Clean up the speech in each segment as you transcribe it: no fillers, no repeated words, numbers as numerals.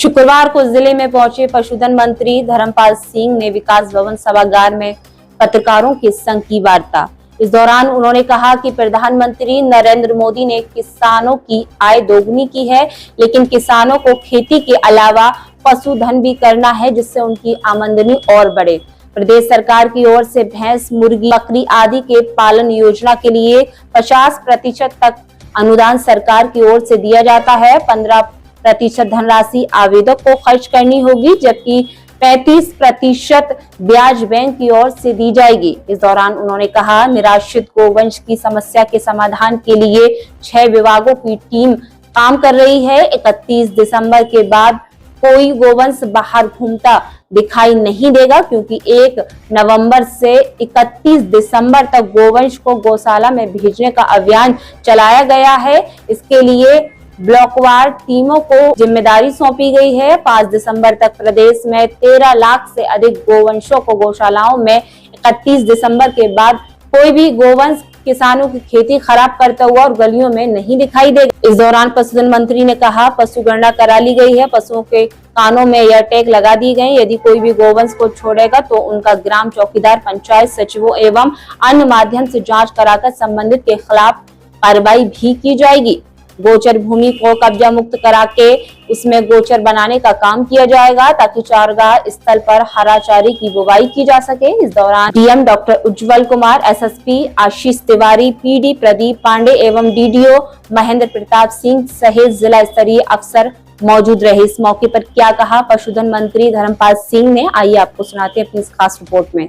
शुक्रवार को जिले में पहुंचे पशुधन मंत्री धर्मपाल सिंह ने विकास भवन सभागार में पत्रकारों के संग की वार्ता। इस दौरान उन्होंने कहा कि प्रधानमंत्री नरेंद्र मोदी ने किसानों की आय दोगुनी की है, लेकिन किसानों को खेती के अलावा पशुधन भी करना है जिससे उनकी आमदनी और बढ़े। प्रदेश सरकार की ओर से भैंस, मुर्गी, बकरी आदि के पालन योजना के लिए 50% तक अनुदान सरकार की ओर से दिया जाता है। 15% धनराशि आवेदक को खर्च करनी होगी, जबकि 35% ब्याज बैंक की ओर से दी जाएगी। इस दौरान उन्होंने कहा, निराश्रित गोवंश की समस्या के समाधान के लिए 6 विभागों की टीम काम कर रही है। 31 दिसंबर के बाद कोई गोवंश बाहर घूमता दिखाई नहीं देगा, क्योंकि 1 नवंबर से 31 दिसंबर तक गोवंश को गौशाला में भेजने का अभियान चलाया गया है। इसके लिए ब्लॉकवार टीमों को जिम्मेदारी सौंपी गई है। 5 दिसंबर तक प्रदेश में 13 लाख से अधिक गोवंशों को गौशालाओं में 31 दिसंबर के बाद कोई भी गोवंश किसानों की खेती खराब करता हुआ और गलियों में नहीं दिखाई देगा। इस दौरान पशुधन मंत्री ने कहा, पशु गणना करा ली गई है, पशुओं के कानों में एयर टैग लगा दी गए। यदि कोई भी गोवंश को छोड़ेगा तो उनका ग्राम चौकीदार, पंचायत सचिवों एवं अन्य माध्यम से जांच कराकर संबंधित के खिलाफ कार्रवाई भी की जाएगी। गोचर भूमि को कब्जा मुक्त करा के उसमें गोचर बनाने का काम किया जाएगा, ताकि चारागाह स्थल पर हरा चारे की बुवाई की जा सके। इस दौरान डीएम डॉक्टर उज्जवल कुमार, एसएसपी आशीष तिवारी, पीडी प्रदीप पांडे एवं डीडीओ महेंद्र प्रताप सिंह सहित जिला स्तरीय अफसर मौजूद रहे। इस मौके पर क्या कहा पशुधन मंत्री धर्मपाल सिंह ने, आइए आपको सुनाते हैं अपनी इस खास रिपोर्ट में।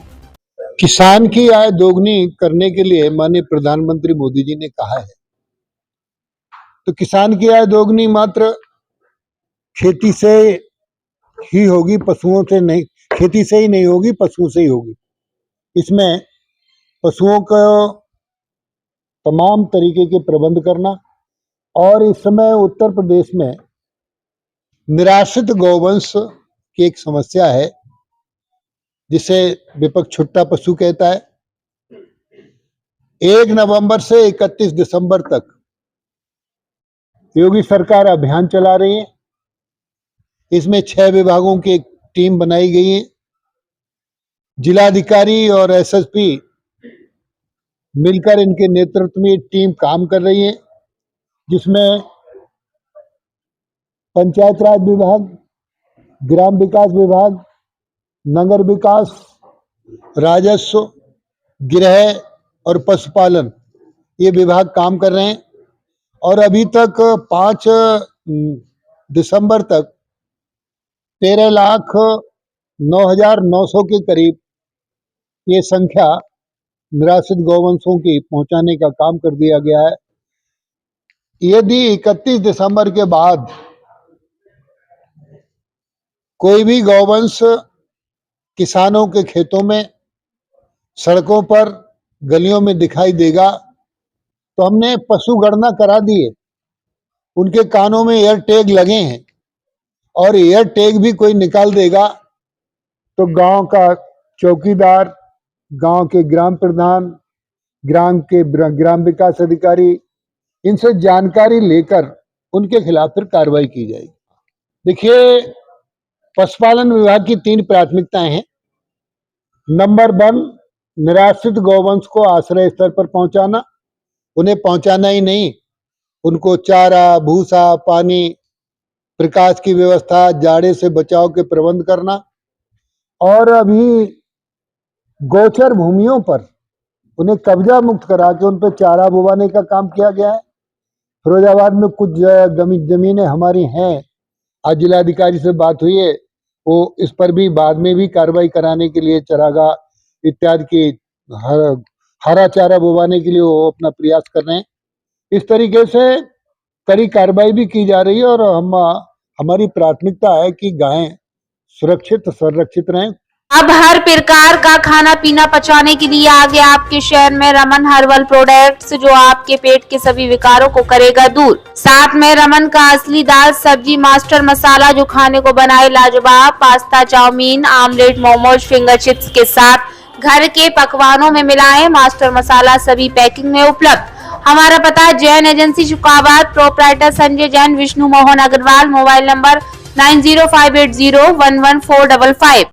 किसान की आय दोगुनी करने के लिए माननीय प्रधानमंत्री मोदी जी ने कहा है, तो किसान की आय दोगुनी मात्र खेती से ही होगी, पशुओं से नहीं। खेती से ही नहीं होगी, पशुओं से ही होगी। इसमें पशुओं को तमाम तरीके के प्रबंध करना, और इस समय उत्तर प्रदेश में निराश्रित गौवंश की एक समस्या है, जिसे विपक्ष छुट्टा पशु कहता है। 1 नवंबर से 31 दिसंबर तक योगी सरकार अभियान चला रही है। इसमें 6 विभागों की एक टीम बनाई गई है। जिलाधिकारी और एसएसपी मिलकर इनके नेतृत्व में टीम काम कर रही है, जिसमें पंचायत राज विभाग, ग्राम विकास विभाग, नगर विकास, राजस्व, गृह और पशुपालन, ये विभाग काम कर रहे हैं। और अभी तक 5 दिसंबर तक 13,09,900 के करीब ये संख्या निराश्रित गौवंशों की पहुंचाने का काम कर दिया गया है। यदि 31 दिसंबर के बाद कोई भी गौवंश किसानों के खेतों में, सड़कों पर, गलियों में दिखाई देगा, तो हमने पशु गणना करा दी है। उनके कानों में एयर टैग लगे हैं, और एयर टैग भी कोई निकाल देगा तो गांव का चौकीदार, गांव के ग्राम प्रधान, ग्राम विकास अधिकारी, इनसे जानकारी लेकर उनके खिलाफ फिर कार्रवाई की जाएगी। देखिए, पशुपालन विभाग की 3 प्राथमिकताएं हैं। नंबर 1, निराश्रित गौवंश को आश्रय स्थल पर पहुंचाना। उन्हें पहुंचाना ही नहीं, उनको चारा, भूसा, पानी, प्रकाश की व्यवस्था, जाड़े से बचाव के प्रबंध करना। और अभी गोचर भूमियों पर उन्हें कब्जा मुक्त करा के उन पर चारा बुवाने का काम किया गया है। फिरोजाबाद में कुछ जमीनें हमारी हैं, आज जिलाधिकारी से बात हुई है, वो इस पर भी बाद में भी कार्रवाई कराने के लिए चरागाह इत्यादि की हरा चारा बुवाने के लिए वो अपना प्रयास कर रहे हैं। इस तरीके से कड़ी कार्रवाई भी की जा रही है, और हमारी प्राथमिकता है कि गायें सुरक्षित, संरक्षित रहें। अब हर प्रकार का खाना पीना पचाने के लिए आ गया आपके शहर में रमन हर्बल प्रोडक्ट्स, जो आपके पेट के सभी विकारों को करेगा दूर। साथ में रमन का असली दाल सब्जी मास्टर मसाला, जो खाने को बनाए लाजवाब। Pasta, chowmein, omelette, momos, finger chips के साथ घर के पकवानों में मिलाएं मास्टर मसाला, सभी पैकिंग में उपलब्ध। हमारा पता Jain agency Shukabad, proprietor Sanjay Jain, Vishnu Mohan Agarwal, mobile number 9058011455।